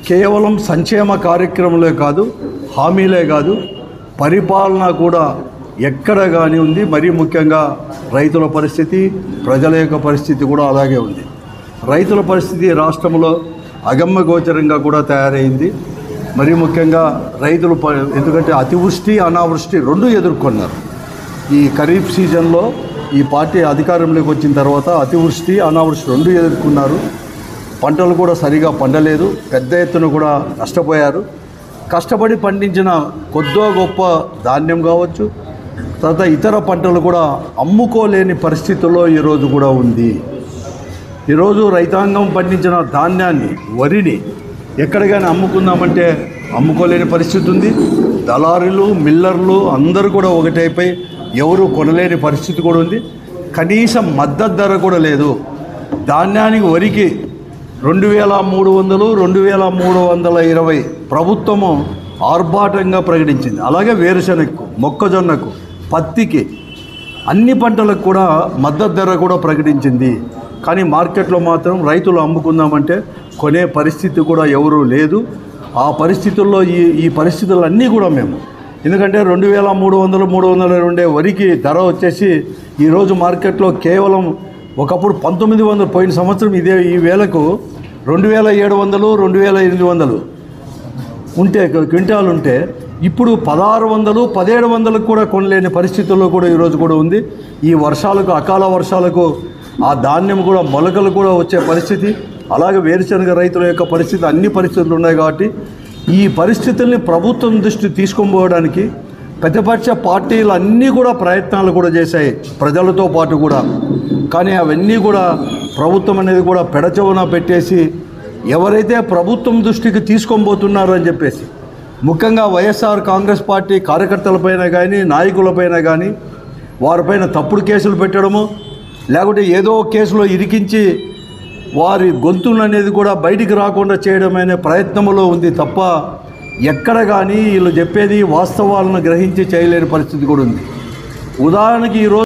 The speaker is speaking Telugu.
కేవలం సంక్షేమ కార్యక్రమాలే కాదు, హామీలే కాదు, పరిపాలన కూడా ఎక్కడ కానీ ఉంది. మరీ ముఖ్యంగా రైతుల పరిస్థితి, ప్రజల యొక్క పరిస్థితి కూడా అలాగే ఉంది. రైతుల పరిస్థితి రాష్ట్రంలో అగమ్యగోచరంగా కూడా తయారైంది. మరీ ముఖ్యంగా రైతులు ఎందుకంటే అతివృష్టి అనావృష్టి రెండు ఎదుర్కొన్నారు. ఈ ఖరీఫ్ సీజన్లో ఈ పార్టీ అధికారంలోకి వచ్చిన తర్వాత అతివృష్టి అనావృష్టి రెండు ఎదుర్కొన్నారు. పంటలు కూడా సరిగా పండలేదు, పెద్ద ఎత్తున కూడా నష్టపోయారు. కష్టపడి పండించిన కొద్దో గొప్ప ధాన్యం కావచ్చు, తర్వాత ఇతర పంటలు కూడా అమ్ముకోలేని పరిస్థితుల్లో ఈరోజు కూడా ఉంది. ఈరోజు రైతాంగం పండించిన ధాన్యాన్ని, వరిని ఎక్కడికైనా అమ్ముకుందామంటే అమ్ముకోలేని పరిస్థితి ఉంది. దళారులు, మిల్లర్లు అందరూ కూడా ఒకటైపోయి ఎవరు కొనలేని పరిస్థితి కూడా ఉంది. కనీసం మద్దతు ధర కూడా లేదు. ధాన్యానికి, వరికి 2300, 2320 ప్రభుత్వము ఆర్భాటంగా ప్రకటించింది. అలాగే వేరుశనగకు, మొక్కజొన్నకు, పత్తికి, అన్ని పంటలకు కూడా మద్దతు ధర కూడా ప్రకటించింది. కానీ మార్కెట్లో మాత్రం రైతులు అమ్ముకుందామంటే కొనే పరిస్థితి కూడా ఎవరూ లేదు. ఆ పరిస్థితుల్లో ఈ పరిస్థితులన్నీ కూడా మేము, ఎందుకంటే 2300, 320 వరికి ధర వచ్చేసి ఈరోజు మార్కెట్లో కేవలం ఒకప్పుడు 1900, పోయిన సంవత్సరం ఈ వేలకు 2700, 2800 ఉంటే క్వింటాలు ఉంటే ఇప్పుడు 1600, 1700 కూడా కొనలేని పరిస్థితుల్లో కూడా ఈరోజు కూడా ఉంది. ఈ వర్షాలకు, అకాల వర్షాలకు ఆ ధాన్యం కూడా, మొలకలు కూడా వచ్చే పరిస్థితి, అలాగే వేరుశనగ రైతుల యొక్క పరిస్థితి, అన్ని పరిస్థితులు ఉన్నాయి. కాబట్టి ఈ పరిస్థితుల్ని ప్రభుత్వం దృష్టి తీసుకొని పోవడానికి ప్రతిపక్ష పార్టీలు అన్నీ కూడా ప్రయత్నాలు కూడా చేశాయి, ప్రజలతో పాటు కూడా. కానీ అవన్నీ కూడా ప్రభుత్వం అనేది కూడా పెడచెవున పెట్టేసి ఎవరైతే ప్రభుత్వం దృష్టికి తీసుకొని పోతున్నారో అని చెప్పేసి, ముఖ్యంగా వైఎస్ఆర్ కాంగ్రెస్ పార్టీ కార్యకర్తలపైన కానీ, నాయకులపైన కానీ వారిపైన తప్పుడు కేసులు పెట్టడము, లేకుంటే ఏదో కేసులో ఇరికించి వారి గొంతులు అనేది కూడా బయటికి రాకుండా చేయడం అనే ప్రయత్నంలో ఉంది తప్ప ఎక్కడ కానీ వీళ్ళు చెప్పేది వాస్తవాలను గ్రహించి చేయలేని పరిస్థితి కూడా ఉంది. ఉదాహరణకి ఈరోజు